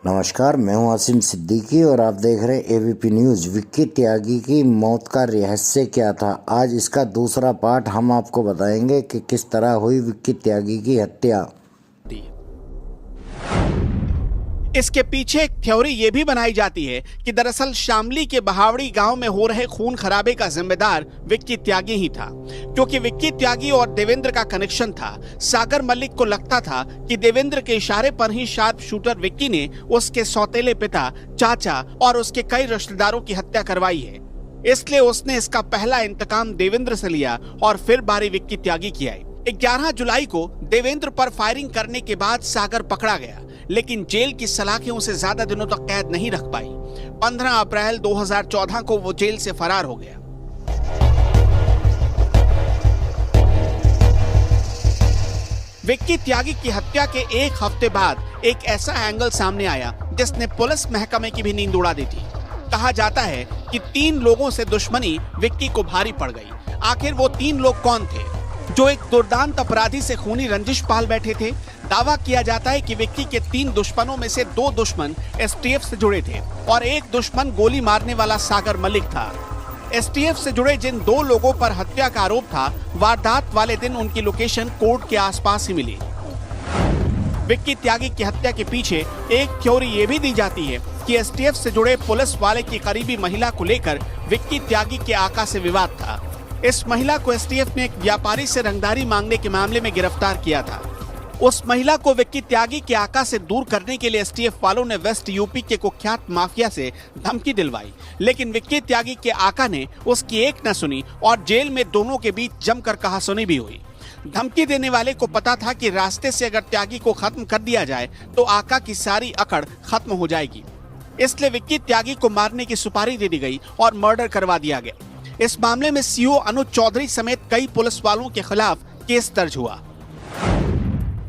नमस्कार, मैं हूं आसिम सिद्दीकी और आप देख रहे हैं एबीपी न्यूज़। विक्की त्यागी की मौत का रहस्य क्या था, आज इसका दूसरा पार्ट हम आपको बताएंगे कि किस तरह हुई विक्की त्यागी की हत्या। इसके पीछे एक थ्योरी ये भी बनाई जाती है कि दरअसल शामली के बहावड़ी गांव में हो रहे खून खराबे का जिम्मेदार विक्की त्यागी ही था, क्योंकि विक्की त्यागी और देवेंद्र का कनेक्शन था। सागर मलिक को लगता था कि देवेंद्र के इशारे पर ही शार्प शूटर विक्की ने उसके सौतेले पिता, चाचा और उसके कई रिश्तेदारों की हत्या करवाई है। इसलिए उसने इसका पहला इंतकाम देवेंद्र से लिया और फिर बारी विक्की त्यागी की आई। 11 जुलाई को देवेंद्र पर फायरिंग करने के बाद सागर पकड़ा गया, लेकिन जेल की सलाखें उसे ज्यादा दिनों तक कैद नहीं रख पाई। 15 अप्रैल 2014 को वो जेल से फरार हो गया। विक्की त्यागी की हत्या के एक हफ्ते बाद एक ऐसा एंगल सामने आया जिसने पुलिस महकमे की भी नींद उड़ा दी थी। कहा जाता है कि 3 लोगों से दुश्मनी विक्की को भारी पड़ गई। आखिर वो 3 लोग कौन थे जो एक दुर्दांत अपराधी से खूनी रंजिश पाल बैठे थे? दावा किया जाता है कि विक्की के 3 दुश्मनों में से 2 दुश्मन एसटीएफ से जुड़े थे और एक दुश्मन गोली मारने वाला सागर मलिक था। एसटीएफ से जुड़े जिन 2 लोगों पर हत्या का आरोप था, वारदात वाले दिन उनकी लोकेशन कोर्ट के आसपास ही मिली। विक्की त्यागी की हत्या के पीछे एक थ्योरी ये भी दी जाती है कि एसटीएफ से जुड़े पुलिस वाले की करीबी महिला को लेकर विक्की त्यागी के आका से विवाद था। इस महिला को एसटीएफ ने एक व्यापारी से रंगदारी मांगने के मामले में गिरफ्तार किया था। उस महिला को विक्की त्यागी के आका से दूर करने के लिए एसटीएफ वालों ने वेस्ट यूपी के कुख्यात माफिया से धमकी दिलवाई, लेकिन विक्की त्यागी के आका ने उसकी एक न सुनी और जेल में दोनों के बीच जमकर कहासुनी भी हुई। धमकी देने वाले को पता था कि रास्ते से अगर त्यागी को खत्म कर दिया जाए तो आका की सारी अकड़ खत्म हो जाएगी, इसलिए विक्की त्यागी को मारने की सुपारी दे दी गई और मर्डर करवा दिया गया। इस मामले में सीओ अनुज चौधरी समेत कई पुलिस वालों के खिलाफ केस दर्ज हुआ।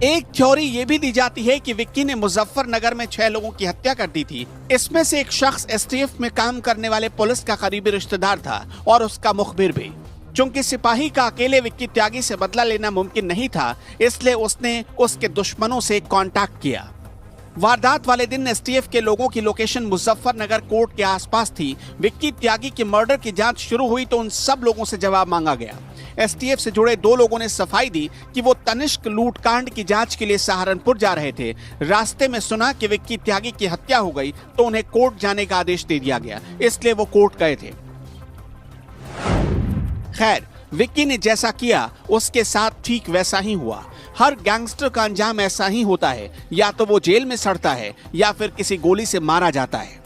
एक थ्योरी ये भी दी जाती है कि विक्की ने मुजफ्फरनगर में 6 लोगों की हत्या कर दी थी। इसमें से एक शख्स एसटीएफ में काम करने वाले पुलिस का करीबी रिश्तेदार था और उसका मुखबिर भी। चूंकि सिपाही का अकेले विक्की त्यागी से बदला लेना मुमकिन नहीं था, इसलिए उसने उसके दुश्मनों से कांटेक्ट किया। वारदात वाले दिन एसटीएफ के लोगों की लोकेशन मुजफ्फरनगर कोर्ट के आसपास थी। विक्की त्यागी के मर्डर की जांच शुरू हुई तो उन सब लोगों से जवाब मांगा गया। एसटीएफ से जुड़े 2 लोगों ने सफाई दी कि वो तनिष्क लूटकांड की जांच के लिए सहारनपुर जा रहे थे। रास्ते में सुना कि विक्की त्यागी की हत्या हो गई तो उन्हें कोर्ट जाने का आदेश दे दिया गया, इसलिए वो कोर्ट गए थे। खैर, विक्की ने जैसा किया उसके साथ ठीक वैसा ही हुआ। हर गैंगस्टर का अंजाम ऐसा ही होता है, या तो वो जेल में सड़ता है या फिर किसी गोली से मारा जाता है।